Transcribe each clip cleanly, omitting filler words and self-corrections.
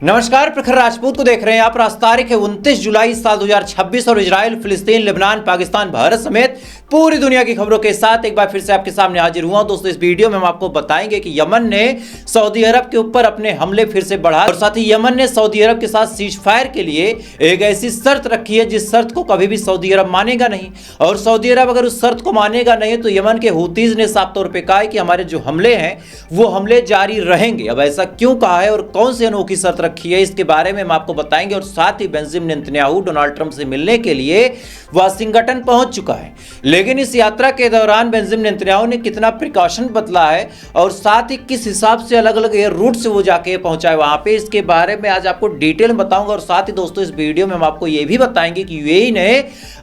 नमस्कार, प्रखर राजपूत को देख रहे हैं आप। आज तारीख है 29 जुलाई साल 2026 और इजराइल, फिलिस्तीन, लेबनान, पाकिस्तान, भारत समेत पूरी दुनिया की खबरों के साथ एक बार फिर से आपके सामने हाजिर हुआ। दोस्तों, इस वीडियो में हम आपको बताएंगे कि यमन ने सऊदी अरब के ऊपर अपने हमले फिर से बढ़ाए और साथ ही यमन ने सऊदी अरब के साथ सीज फायर के लिए एक ऐसी शर्त रखी है जिस शर्त को कभी भी सऊदी अरब मानेगा नहीं। और सऊदी अरब अगर उस शर्त को मानेगा नहीं तो यमन के हूतीज ने साफ तौर पर कहा है कि हमारे जो हमले हैं वो हमले जारी रहेंगे। अब ऐसा क्यों कहा है और कौन सी अनोखी शर्त रखी है, इसके बारे में हम आपको बताएंगे। और साथ ही बेंजामिन नेतन्याहू डोनाल्ड ट्रंप से मिलने के लिए वाशिंगटन पहुंच चुका है, लेकिन इस यात्रा के दौरान बेंजामिन नेतन्याहू ने कितना प्रिकॉशन बदला है और साथ ही किस हिसाब से अलग अलग एयर रूट से वो जाके पहुंचा है वहां पे, इसके बारे में आज आपको डिटेल में बताऊंगा। और साथ ही दोस्तों, इस वीडियो में हम आपको यह भी बताएंगे कि यूएई ने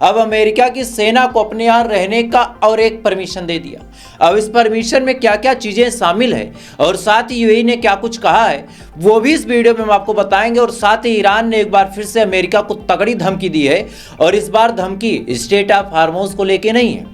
अब अमेरिका की सेना को अपने यहां रहने का और एक परमिशन दे दिया। अब इस परमिशन में क्या क्या चीजें शामिल है और साथ ही यूएई ने क्या कुछ कहा है वो भी इस वीडियो में हम आपको बताएंगे। और साथ ही ईरान ने एक बार फिर से अमेरिका को तगड़ी धमकी दी है और इस बार धमकी स्ट्रेट ऑफ हार्मोज को लेके नहीं है,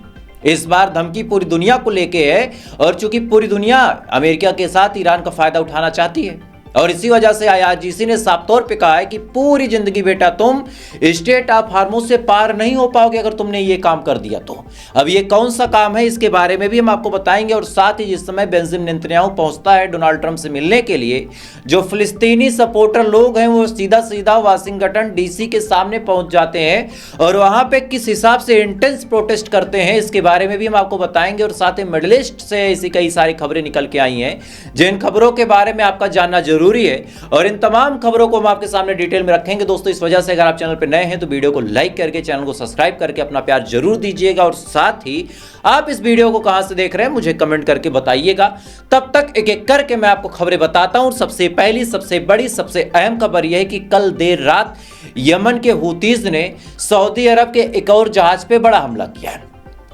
इस बार धमकी पूरी दुनिया को लेके है। और चूंकि पूरी दुनिया अमेरिका के साथ ईरान का फायदा उठाना चाहती है और इसी वजह से आईआरजीसी ने साफ तौर पे कहा है कि पूरी जिंदगी बेटा तुम स्ट्रेट ऑफ हार्मोज से पार नहीं हो पाओगे अगर तुमने ये काम कर दिया तो। अब ये कौन सा काम है इसके बारे में भी हम आपको बताएंगे। और साथ ही जिस समय बेंजामिन नेतन्याहू पहुंचता है डोनाल्ड ट्रंप से मिलने के लिए, जो फिलिस्तीनी सपोर्टर लोग हैं वो सीधा सीधा वाशिंगटन डीसी के सामने पहुंच जाते हैं और वहां पे किस हिसाब से इंटेंस प्रोटेस्ट करते हैं इसके बारे में भी हम आपको बताएंगे। और साथ ही मिडिल ईस्ट से ऐसी कई सारी खबरें निकल के आई हैं जिन खबरों के बारे में आपका जानना जरूरी है और इन तमाम खबरों को हम आपके सामने डिटेल में रखेंगे। दोस्तों, इस वजह से अगर आप चैनल पर नए हैं तो वीडियो को लाइक करके चैनल को सब्सक्राइब करके अपना प्यार जरूर दीजिएगा। और साथ ही आप इस वीडियो को कहां से देख रहे हैं मुझे कमेंट करके बताइएगा। तब तक एक एक करके मैं आपको खबरें बताता हूं। सबसे पहली, सबसे बड़ी, सबसे अहम खबर यह है कि कल देर रात यमन के हूतीज ने सऊदी अरब के एक और जहाज पे बड़ा हमला किया है।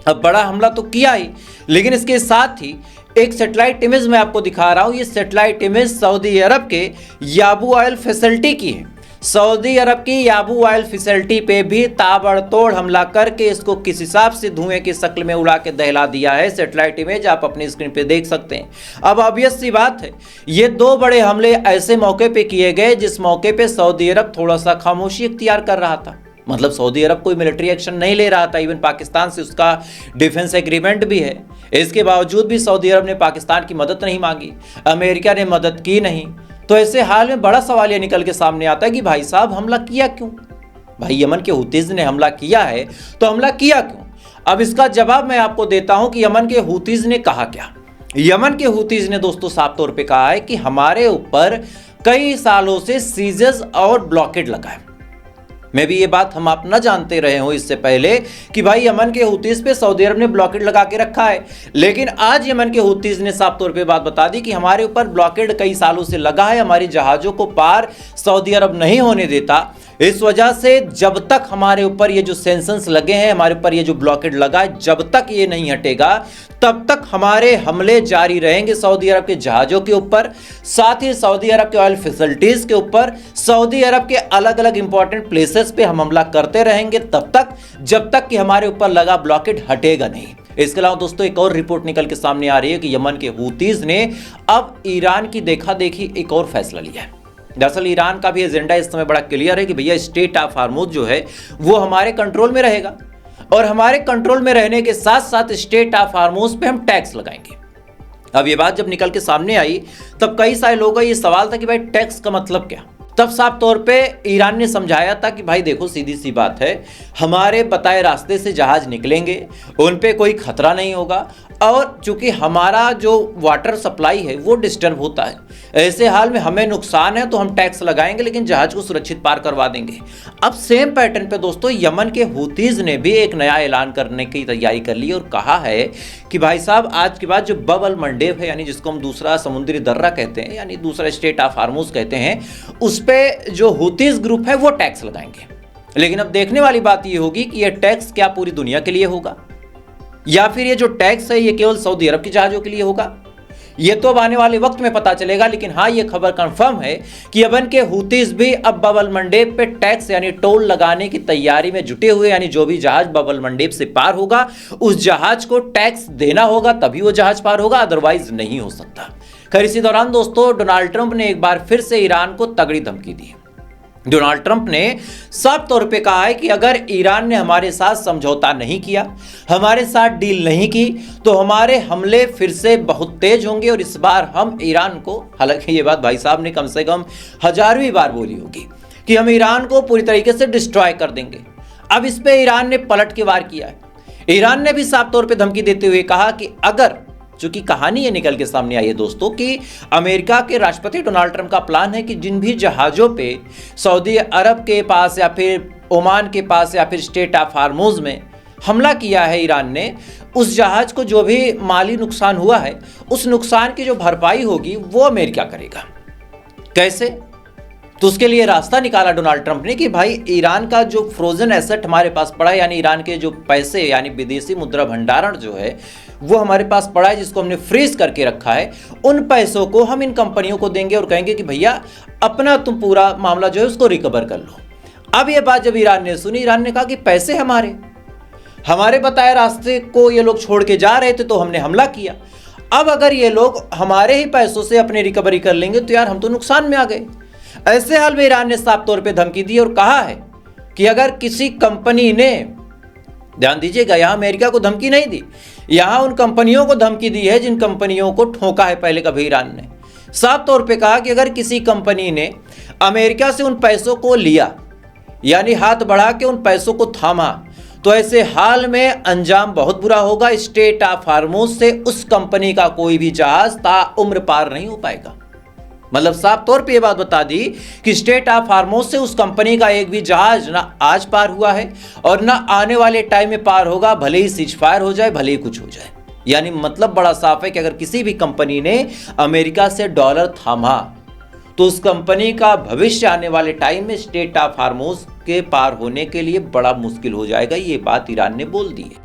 अब बड़ा हमला तो किया ही, लेकिन इसके साथ ही एक सैटेलाइट इमेज मैं आपको दिखा रहा हूं। ये सैटेलाइट इमेज सऊदी अरब के याबू ऑयल फैसिलिटी की है। सऊदी अरब की याबू ऑयल फैसिलिटी पे भी ताबड़तोड़ हमला करके इसको किस हिसाब से धुएं की शक्ल में उड़ा के दहला दिया है। सैटेलाइट इमेज आप अपनी स्क्रीन पे देख सकते हैं। अब ऑब्वियस सी बात है, ये दो बड़े हमले ऐसे मौके पे किए गए जिस मौके पे सऊदी अरब थोड़ा सा खामोशी इख्तियार कर रहा था। मतलब सऊदी अरब कोई मिलिट्री एक्शन नहीं ले रहा था, इवन पाकिस्तान से उसका डिफेंस एग्रीमेंट भी है। इसके बावजूद भी सऊदी अरब ने पाकिस्तान की मदद नहीं मांगी, अमेरिका ने मदद की नहीं। तो ऐसे हाल में बड़ा सवाल ये निकल के सामने आता है कि भाई साहब हमला किया क्यों? भाई यमन के हूतीज ने हमला किया है तो हमला किया क्यों? अब इसका जवाब मैं आपको देता हूं कि यमन के हूतीज ने कहा क्या। यमन के हूतीज ने दोस्तों साफ तौर पे कहा है कि हमारे ऊपर कई सालों से सीजेस और ब्लॉकेड लगा है। मैं भी ये बात हम आप न जानते रहे हो इससे पहले कि भाई यमन के हूतीज पे सऊदी अरब ने ब्लॉकेड लगा के रखा है, लेकिन आज यमन के हूतीज ने साफ तौर पे बात बता दी कि हमारे ऊपर ब्लॉकेड कई सालों से लगा है, हमारी जहाजों को पार सऊदी अरब नहीं होने देता। इस वजह से जब तक हमारे ऊपर ये जो सैंक्शंस लगे हैं, हमारे ऊपर ये जो ब्लॉकेड लगा है, जब तक ये नहीं हटेगा तब तक हमारे हमले जारी रहेंगे सऊदी अरब के जहाजों के ऊपर, साथ ही सऊदी अरब के ऑयल फैसिलिटीज के ऊपर, सऊदी अरब के अलग अलग इंपॉर्टेंट प्लेसेस पे हम हमला करते रहेंगे तब तक जब तक कि हमारे ऊपर लगा ब्लॉकेड हटेगा नहीं। इसके अलावा दोस्तों एक और रिपोर्ट निकल के सामने आ रही है कि यमन के हूतीज ने अब ईरान की देखा देखी एक और फैसला लिया है। दरअसल ईरान का भी एजेंडा इस समय बड़ा क्लियर है कि भैया स्ट्रेट ऑफ हार्मोज जो है वो हमारे कंट्रोल में रहेगा और हमारे कंट्रोल में रहने के साथ साथ स्ट्रेट ऑफ हार्मोज पे हम टैक्स लगाएंगे। अब ये बात जब निकल के सामने आई तब कई सारे लोगों का ये सवाल था कि भाई टैक्स का मतलब क्या। तब साफ तौर पे ईरान ने समझाया था कि भाई देखो सीधी सी बात है, हमारे बताए रास्ते से जहाज निकलेंगे, उन पे कोई खतरा नहीं होगा और चूंकि हमारा जो वाटर सप्लाई है वो डिस्टर्ब होता है, ऐसे हाल में हमें नुकसान है तो हम टैक्स लगाएंगे लेकिन जहाज को सुरक्षित पार करवा देंगे। अब सेम पैटर्न पे दोस्तों यमन के हूतीज ने भी एक नया ऐलान करने की तैयारी कर ली और कहा है कि भाई साहब आज के बाद जो बब अल मंडेब है, यानी जिसको हम दूसरा समुद्री दर्रा कहते हैं, यानी दूसरा स्ट्रेट ऑफ हार्मोज कहते हैं, उस पे जो हूतीज ग्रुप है वो टैक्स लगाएंगे। लेकिन अब देखने वाली बात ये होगी कि ये टैक्स क्या पूरी दुनिया के लिए होगा या फिर ये जो टैक्स है ये केवल सऊदी अरब के जहाजों के लिए होगा, ये तो अब आने वाले वक्त में पता चलेगा। लेकिन हाँ, ये खबर कंफर्म है कि यमन के हूतीज भी अब बब अल मंडेब पे टैक्स यानी टोल लगाने की तैयारी में जुटे हुए, यानी जो भी जहाज बब अल मंडेब से पार होगा उस जहाज को टैक्स देना होगा तभी वो जहाज पार होगा, अदरवाइज नहीं हो सकता। खैर इसी दौरान दोस्तों डोनाल्ड ट्रंप ने एक बार फिर से ईरान को तगड़ी धमकी दी। डोनाल्ड ट्रंप ने साफ तौर पे कहा है कि अगर ईरान ने हमारे साथ समझौता नहीं किया, हमारे साथ डील नहीं की, तो हमारे हमले फिर से बहुत तेज होंगे और इस बार हम ईरान को, हालांकि ये बात भाई साहब ने कम से कम 1000वीं बार बोली होगी कि हम ईरान को पूरी तरीके से डिस्ट्रॉय कर देंगे। अब इस पे ईरान ने पलट के वार किया है। ईरान ने भी साफ तौर पे धमकी देते हुए कहा कि अगर, चूंकि कहानी ये निकल के सामने आई है दोस्तों कि अमेरिका के राष्ट्रपति डोनाल्ड ट्रंप का प्लान है कि जिन भी जहाज़ों पे सऊदी अरब के पास या फिर ओमान के पास या फिर स्टेट ऑफ हार्मोज में हमला किया है ईरान ने, उस जहाज़ को जो भी माली नुकसान हुआ है उस नुकसान की जो भरपाई होगी वो अमेरिका करेगा। कैसे? तो उसके लिए रास्ता निकाला डोनाल्ड ट्रंप ने कि भाई ईरान का जो फ्रोजन एसेट हमारे पास पड़ा है, यानी ईरान के जो पैसे यानी विदेशी मुद्रा भंडारण जो है वो हमारे पास पड़ा है, जिसको हमने फ्रीज करके रखा है, उन पैसों को हम इन कंपनियों को देंगे और कहेंगे कि भैया अपना तुम पूरा मामला जो है उसको रिकवर कर लो। अब ये बात जब ईरान ने सुनी, ईरान ने कहा कि पैसे हमारे बताए रास्ते को ये लोग छोड़ के जा रहे थे तो हमने हमला किया। अब अगर ये लोग हमारे ही पैसों से अपनी रिकवरी कर लेंगे तो यार हम तो नुकसान में आ गए। ऐसे हाल में ईरान ने साफ तौर पे धमकी दी और कहा है कि अगर किसी कंपनी ने, ध्यान दीजिएगा यहां अमेरिका को धमकी नहीं दी, यहां उन कंपनियों को धमकी दी है जिन कंपनियों को ठोका है पहले कभी ईरान ने। साफ तौर पे कहा कि अगर किसी कंपनी ने अमेरिका से उन पैसों को लिया, यानी हाथ बढ़ा के उन पैसों को थामा, तो ऐसे हाल में अंजाम बहुत बुरा होगा। स्टेट ऑफ हार्मोज से उस कंपनी का कोई भी जहाज ताउम्र पार नहीं हो पाएगा। मतलब साफ तौर पे ये बात बता दी कि स्टेट ऑफ हार्मोज से उस कंपनी का एक भी जहाज ना आज पार हुआ है और ना आने वाले टाइम में पार होगा, भले ही सीज फायर हो जाए, भले ही कुछ हो जाए। यानी मतलब बड़ा साफ है कि अगर किसी भी कंपनी ने अमेरिका से डॉलर थामा तो उस कंपनी का भविष्य आने वाले टाइम में स्टेट ऑफ हार्मोज के पार होने के लिए बड़ा मुश्किल हो जाएगा। ये बात ईरान ने बोल दी है।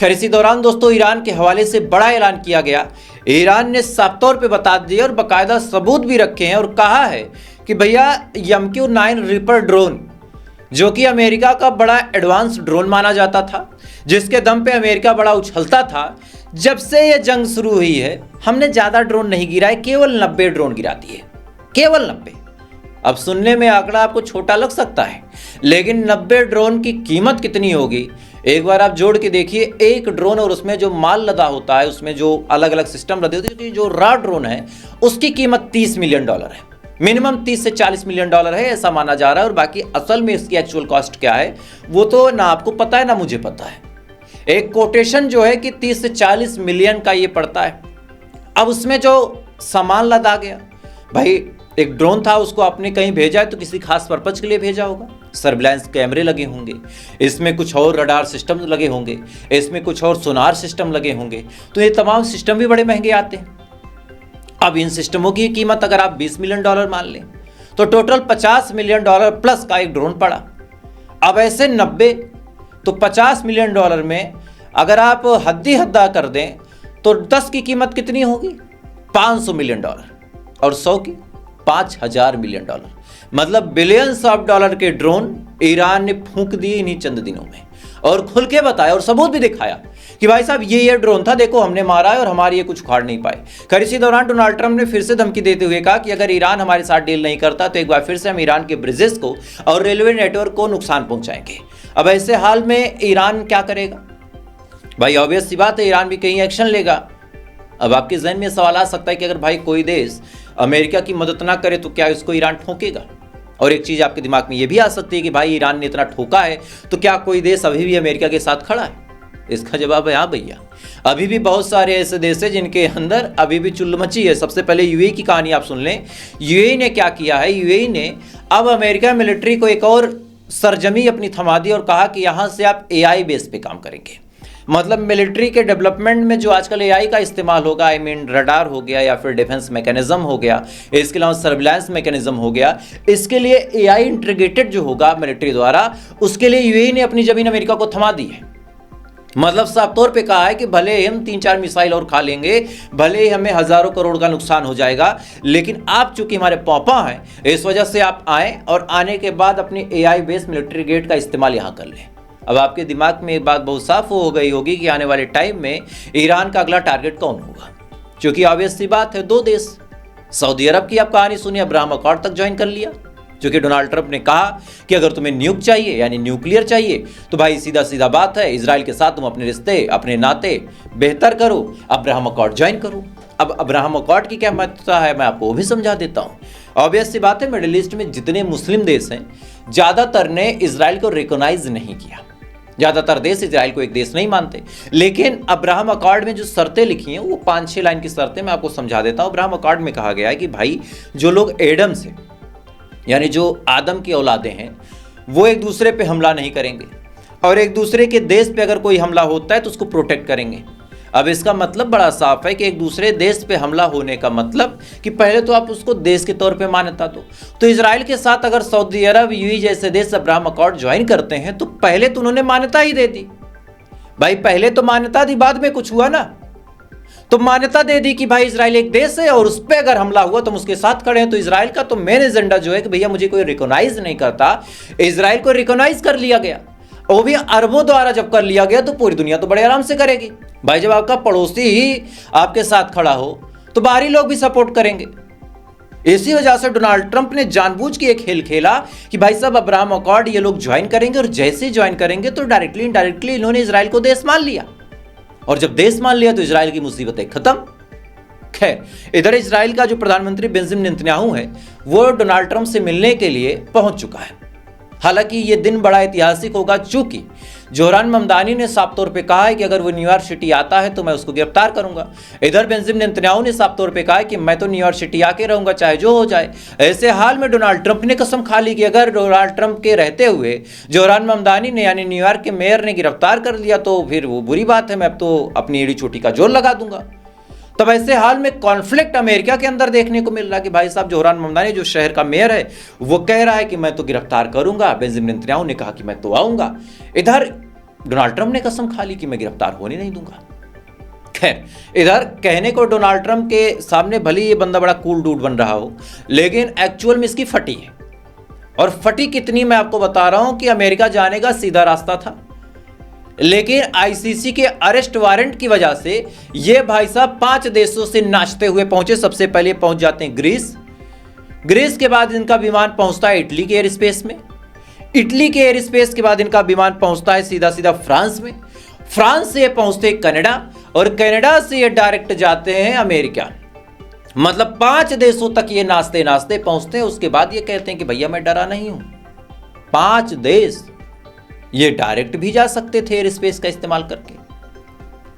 खैर इसी दौरान दोस्तों ईरान के हवाले से बड़ा ऐलान किया गया। ईरान ने साफ तौर पे बता दिया और बाकायदा सबूत भी रखे हैं और कहा है कि भैया MQ-9 रीपर ड्रोन, जो कि अमेरिका का बड़ा एडवांस ड्रोन माना जाता था, जिसके दम पे अमेरिका बड़ा उछलता था, जब से ये जंग शुरू हुई है हमने ज़्यादा ड्रोन नहीं गिरा है, केवल 90 ड्रोन गिरा दिए, केवल 90। अब सुनने में आंकड़ा आपको छोटा लग सकता है, लेकिन 90 ड्रोन की कीमत कितनी होगी एक बार आप जोड़ के देखिए। एक ड्रोन और उसमें जो माल लदा होता है, उसमें जो अलग अलग सिस्टम लदे होते हैं, जो रॉ ड्रोन है उसकी कीमत $30 मिलियन है, मिनिमम 30 से 40 मिलियन डॉलर है ऐसा माना जा रहा है। और बाकी असल में इसकी एक्चुअल कॉस्ट क्या है वो तो ना आपको पता है ना मुझे पता है। एक कोटेशन जो है कि 30 से 40 मिलियन का ये पड़ता है। अब उसमें जो सामान लदा गया, भाई एक ड्रोन था, उसको आपने कहीं भेजा है तो किसी खास पर्पज के लिए भेजा होगा, सर्विलांस कैमरे लगे होंगे, इसमें कुछ और रडार सिस्टम लगे होंगे, इसमें कुछ और सोनार सिस्टम लगे होंगे, तो ये तमाम सिस्टम भी बड़े महंगे आते हैं। अब इन सिस्टमों की कीमत अगर आप $20 मिलियन मान लें तो टोटल $50 मिलियन प्लस का एक ड्रोन पड़ा। अब ऐसे 90 तो $50 मिलियन में अगर आप हद्दी हद्दा कर दें तो 10 की कीमत कितनी होगी? $500 मिलियन और 100 की $5000 मिलियन। मतलब बिलियंस ऑफ डॉलर के ड्रोन ईरान ने फूंक दिए इन्हीं चंद दिनों में और खुल के बताया और सबूत भी दिखाया कि भाई साहब ये ड्रोन था, देखो हमने मारा है और हमारी ये कुछ उखाड़ नहीं पाए। खैर इसी दौरान डोनाल्ड ट्रंप ने फिर से धमकी देते हुए कहा कि अगर ईरान हमारे साथ डील नहीं करता तो एक बार फिर से हम ईरान के ब्रिजेस को और रेलवे नेटवर्क को नुकसान पहुंचाएंगे। अब ऐसे हाल में ईरान क्या करेगा? भाई ऑब्वियस सी बात है, ईरान भी कहीं एक्शन लेगा। अब आपके जहन में सवाल आ सकता है कि अगर भाई कोई देश अमेरिका की मदद ना करे तो क्या इसको ईरान ठोकेगा? और एक चीज आपके दिमाग में यह भी आ सकती है कि भाई ईरान ने इतना ठोका है तो क्या कोई देश अभी भी अमेरिका के साथ खड़ा है? इसका जवाब है हाँ भैया, अभी भी बहुत सारे ऐसे देश हैं जिनके अंदर अभी भी चुल्ल मची है। सबसे पहले यूएई की कहानी आप सुन लें। यूएई ने क्या किया है, यूएई ने अब अमेरिका मिलिट्री को एक और सरजमी अपनी थमा दी और कहा कि यहां से आप एआई बेस पे काम करेंगे। मतलब मिलिट्री के डेवलपमेंट में जो आजकल एआई का इस्तेमाल होगा, आई मीन रडार हो गया या फिर डिफेंस मैकेनिज्म हो गया, इसके अलावा सर्विलांस मैकेनिज्म हो गया, इसके लिए एआई इंटीग्रेटेड जो होगा मिलिट्री द्वारा, उसके लिए यूएई ने अपनी जमीन अमेरिका को थमा दी है। मतलब साफ तौर पे कहा है कि भले ही हम 3-4 मिसाइल और खा लेंगे, भले ही हमें हजारों करोड़ का नुकसान हो जाएगा, लेकिन आप चूंकि हमारे पापा हैं, इस वजह से आप आए और आने के बाद अपनी एआई बेस्ड मिलिट्री गेट का इस्तेमाल यहां कर लें। अब आपके दिमाग में एक बात बहुत साफ हो गई होगी कि आने वाले टाइम में ईरान का अगला टारगेट कौन होगा, क्योंकि ऑब्वियस सी बात है, 2 देश, सऊदी अरब की आप कहानी सुनिए, अब्राहम अकॉर्ड तक ज्वाइन कर लिया, क्योंकि डोनाल्ड ट्रंप ने कहा कि अगर तुम्हें न्यूक चाहिए यानी न्यूक्लियर चाहिए तो भाई सीधा सीधा बात है, इजराइल के साथ तुम अपने रिश्ते, अपने नाते बेहतर करो, अब्राहम अकॉर्ड ज्वाइन करो। अब अब्राहम अकॉर्ड की क्या महत्वता है मैं आपको वो भी समझा देता हूं। ऑब्वियस सी बात है, मिडिल ईस्ट में जितने मुस्लिम देश हैं ज्यादातर ने इजराइल को रिकॉग्नाइज नहीं किया, ज्यादातर देश इजराइल को एक देश नहीं मानते, लेकिन अब्राहम अकॉर्ड में जो शर्तें लिखी हैं वो 5-6 लाइन की शर्तें मैं आपको समझा देता हूं। अब्राहम अकॉर्ड में कहा गया है कि भाई जो लोग एडम से यानी जो आदम की औलादे हैं वो एक दूसरे पे हमला नहीं करेंगे, और एक दूसरे के देश पे अगर कोई हमला होता है तो उसको प्रोटेक्ट करेंगे। अब इसका मतलब बड़ा साफ है कि एक दूसरे देश पे हमला होने का मतलब कि पहले तो आप उसको देश के तौर पे मान्यता दो। तो इजराइल के साथ अगर सऊदी अरब, यूएई जैसे देश अब्राहम अकॉर्ड ज्वाइन करते हैं तो पहले तो उन्होंने मान्यता ही दे दी भाई, पहले तो मान्यता दी, बाद में कुछ हुआ ना, तो मान्यता दे दी कि भाई इजराइल एक देश है और उस पर अगर हमला हुआ तो हम उसके साथ खड़े हैं। तो इजराइल का तो मेन एजेंडा जो है कि भैया मुझे कोई रिकॉग्नाइज नहीं करता, इजराइल को रिकॉग्नाइज कर लिया गया, वो भी अरबों द्वारा जब कर लिया गया तो पूरी दुनिया तो बड़े आराम से करेगी भाई। जब आपका पड़ोसी ही आपके साथ खड़ा हो तो बाहरी लोग भी सपोर्ट करेंगे। इसी वजह से डोनाल्ड ट्रंप ने जानबूझ के एक खेल खेला कि भाई साहब अब्राहम अकॉर्ड ये लोग ज्वाइन करेंगे, और जैसे ज्वाइन करेंगे तो डायरेक्टली इनडायरेक्टली इन्होंने इजराइल को देश मान लिया, और जब देश मान लिया तो इजराइल की मुसीबतें खत्म। खैर, इधर इजराइल का जो प्रधानमंत्री बेंजामिन नेतन्याहू है वो डोनाल्ड ट्रंप से मिलने के लिए पहुंच चुका है। हालांकि ये दिन बड़ा ऐतिहासिक होगा, चूंकि जोहरान ममदानी ने साफ तौर पे कहा है कि अगर वो न्यूयॉर्क सिटी आता है तो मैं उसको गिरफ्तार करूंगा। इधर बेंजामिन नेतन्याहू ने साफ तौर पे कहा है कि मैं तो न्यूयॉर्क सिटी आके रहूंगा चाहे जो हो जाए। ऐसे हाल में डोनाल्ड ट्रंप ने कसम खा ली कि अगर डोनाल्ड ट्रंप के रहते हुए जोहरान ममदानी ने यानी न्यूयॉर्क के मेयर ने गिरफ्तार कर लिया तो फिर वो बुरी बात है, मैं अब तो अपनी एड़ी चोटी का जोर लगा दूंगा। तब ऐसे हाल में कॉन्फ्लिक्ट अमेरिका के अंदर देखने को मिल रहा कि भाई साहब जोहरान ममदानी जो शहर का मेयर है वो कह रहा है कि मैं तो गिरफ्तार करूंगा, बेंजामिन नेतन्याहू ने कहा कि मैं तो आऊंगा। इधर डोनाल्ड ट्रंप ने कसम खा ली कि मैं गिरफ्तार होने नहीं दूंगा। खैर, इधर कहने को डोनाल्ड ट्रंप के सामने भले ये बंदा बड़ा कूल डूड बन रहा हो, लेकिन एक्चुअल में इसकी फटी है, और फटी कितनी मैं आपको बता रहा हूं कि अमेरिका जाने का सीधा रास्ता था, लेकिन आईसीसी के अरेस्ट वारंट की वजह से ये भाई साहब 5 देशों से नाचते हुए पहुंचे। सबसे पहले पहुंच जाते हैं ग्रीस के बाद इनका विमान पहुंचता है इटली के एयर स्पेस में, इटली के एयर स्पेस के बाद इनका विमान पहुंचता है सीधा सीधा फ्रांस में, फ्रांस से ये पहुंचते हैं कनाडा, और कनाडा से ये डायरेक्ट जाते हैं अमेरिका। मतलब 5 देशों तक ये नाचते नाचते पहुंचते हैं। उसके बाद ये कहते हैं कि भैया मैं डरा नहीं हूं। 5 देश ये डायरेक्ट भी जा सकते थे एयर स्पेस का इस्तेमाल करके,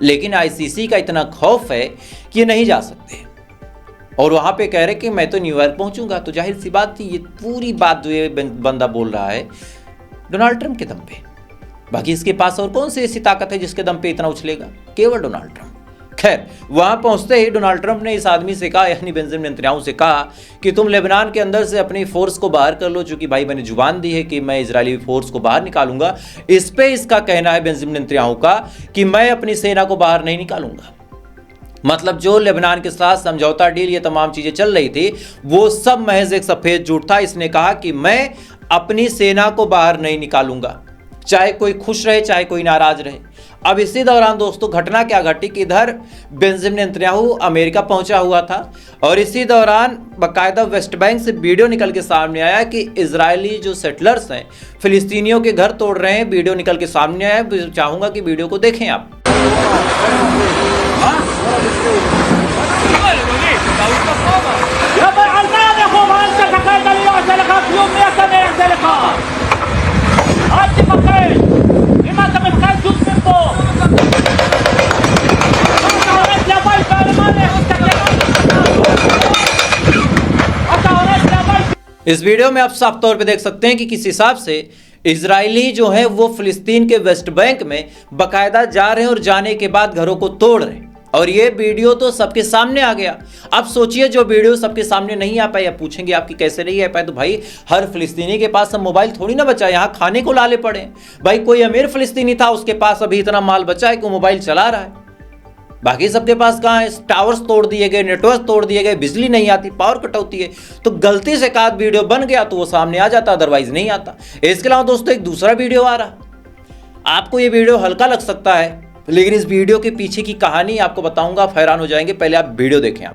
लेकिन आईसीसी का इतना खौफ है कि ये नहीं जा सकते, और वहां पे कह रहे कि मैं तो न्यूयॉर्क पहुंचूंगा। तो जाहिर सी बात थी ये पूरी बात जो ये बंदा बोल रहा है डोनाल्ड ट्रंप के दम पे, बाकी इसके पास और कौन सी ऐसी ताकत है जिसके दम पे इतना उछलेगा, केवल डोनाल्ड ट्रंप। खैर, वहां पहुंचते ही डोनाल्ड ट्रंप ने इस आदमी से कहा, यानी बेंजामिन नेतन्याहू से कहा कि तुम लेबनान के अंदर से अपनी फोर्स को बाहर कर लो, चूंकि भाई मैंने जुबान दी है कि मैं इजरायली फोर्स को बाहर निकालूंगा। इस पे इसका कहना है बेंजामिन नेतन्याहू का कि मैं अपनी सेना को बाहर नहीं निकालूंगा। मतलब जो लेबनान के साथ समझौता डील ये तमाम चीजें चल रही थी वो सब महज एक सफेद झूठ था। इसने कहा कि मैं अपनी सेना को बाहर नहीं निकालूंगा, चाहे कोई खुश रहे चाहे कोई नाराज रहे। अब इसी दौरान दोस्तों घटना क्या घटी कि इधर बेंजामिन नेतन्याहू अमेरिका पहुंचा हुआ था, और इसी दौरान बाकायदा वेस्ट बैंक से वीडियो निकल के सामने आया कि इजरायली जो सेटलर्स हैं फिलिस्तीनियों के घर तोड़ रहे हैं। वीडियो निकल के सामने आया, चाहूंगा कि वीडियो को देखें आप। इस वीडियो में आप साफ तौर पे देख सकते हैं कि किस हिसाब से इजरायली जो है वो फिलिस्तीन के वेस्ट बैंक में बकायदा जा रहे हैं और जाने के बाद घरों को तोड़ रहे हैं। और ये वीडियो तो सबके सामने आ गया। अब सोचिए जो वीडियो सबके सामने नहीं आ पाई, अब पूछेंगे आपकी कैसे नहीं आ पाए, तो भाई हर फिलिस्तीनी के पास अब मोबाइल थोड़ी ना बचा, यहाँ खाने को लाले पड़े। भाई कोई अमीर फिलिस्तीनी था, उसके पास अभी इतना माल बचा है कि मोबाइल चला रहा है, बाकी सबके पास कहाँ है? टावर्स तोड़ दिए गए, नेटवर्क तोड़ दिए गए, बिजली नहीं आती, पावर कट होती है। तो गलती से का वीडियो बन गया तो वो सामने आ जाता, अदरवाइज नहीं आता। इसके अलावा दोस्तों एक दूसरा वीडियो आ रहा, आपको ये वीडियो हल्का लग सकता है, लेकिन इस वीडियो के पीछे की कहानी आपको बताऊंगा, आप हैरान हो जाएंगे। पहले आप वीडियो देखें। आप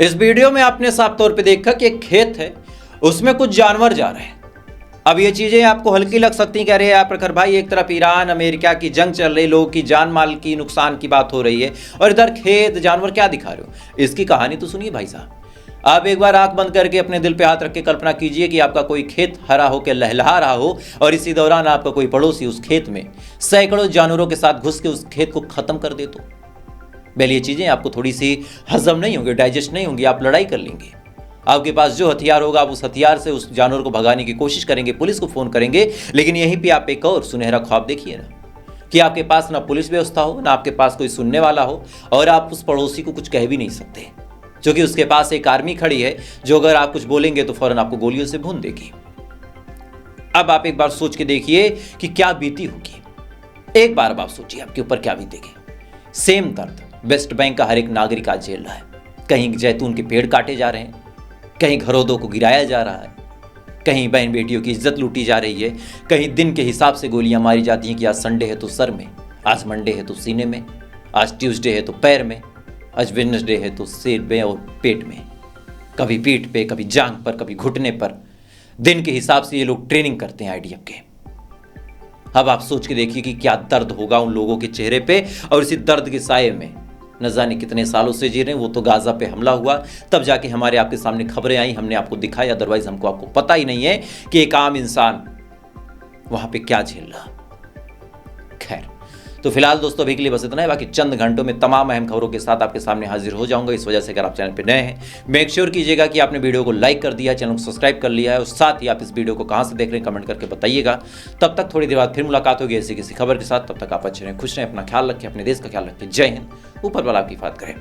इस वीडियो में आपने साफ तौर पे देखा कि एक खेत है, उसमें कुछ जानवर जा रहे हैं। अब ये चीजें आपको हल्की लग सकती हैं, कह रहे हैं आप प्रखर भाई, एक तरफ ईरान अमेरिका की जंग चल रही, लोगों की जान माल की नुकसान की बात हो रही है, और इधर खेत जानवर, क्या दिखा रहे हो? इसकी कहानी तो सुनिए भाई साहब। आप एक बार आंख बंद करके अपने दिल पे हाथ रख के कल्पना कीजिए कि आपका कोई खेत हरा हो के लहलहा रहा हो, और इसी दौरान आपका कोई पड़ोसी उस खेत में सैकड़ों जानवरों के साथ घुस के उस खेत को खत्म कर दे। तो पहले ये चीजें आपको थोड़ी सी हजम नहीं होंगी, डाइजेस्ट नहीं होंगी, आप लड़ाई कर लेंगे। आपके पास जो हथियार होगा आप उस हथियार से उस जानवर को भगाने की कोशिश करेंगे, पुलिस को फोन करेंगे। लेकिन यहीं पे आप एक और सुनहरा ख्वाब देखिए ना, कि आपके पास ना पुलिस व्यवस्था हो, ना आपके पास कोई सुनने वाला हो, और आप उस पड़ोसी को कुछ कह भी नहीं सकते, क्योंकि उसके पास एक आर्मी खड़ी है जो अगर आप कुछ बोलेंगे तो फौरन आपको गोलियों से भून देगी। अब आप एक बार सोच के देखिए कि क्या बीती होगी। एक बार अब आप सोचिए आपके ऊपर क्या बीतेगी। सेम दर्द वेस्ट बैंक का हर एक नागरिक आज झेल रहा है। कहीं जैतून के पेड़ काटे जा रहे हैं, कहीं घरों को गिराया जा रहा है, कहीं बहन बेटियों की इज्जत लूटी जा रही है, कहीं दिन के हिसाब से गोलियां मारी जाती हैं कि आज संडे है तो सर में, आज मंडे है तो सीने में, आज ट्यूसडे है तो पैर में, आज वेडनेसडे है तो सिर में और पेट में, कभी पीठ पे, कभी जांग पर, कभी घुटने पर। दिन के हिसाब से ये लोग ट्रेनिंग करते हैं आईडीएफ के। अब आप सोच के देखिए कि क्या दर्द होगा उन लोगों के चेहरे पे, और इसी दर्द के साये में न जाने कितने सालों से जी रहे हैं। वो तो गाजा पे हमला हुआ तब जाके हमारे आपके सामने खबरें आई, हमने आपको दिखाई, अदरवाइज हमको आपको पता ही नहीं है कि एक आम इंसान वहां पे क्या झेल रहा। खैर, तो फिलहाल दोस्तों अभी के लिए बस इतना है। बाकी चंद घंटों में तमाम अहम खबरों के साथ आपके सामने हाजिर हो जाऊंगा। इस वजह से अगर आप चैनल पे नए हैं, मेक श्योर कीजिएगा कि आपने वीडियो को लाइक कर दिया, चैनल को सब्सक्राइब कर लिया है, और साथ ही आप इस वीडियो को कहां से देख रहे हैं कमेंट करके बताइएगा। तब तक थोड़ी देर बाद फिर मुलाकात होगी ऐसी किसी खबर के साथ। तब तक आप अच्छे रहें, खुश रहें, अपना ख्याल रखें, अपने देश का ख्याल रखें। जय हिंद, ऊपर वाला आपकी हिफाजत करें।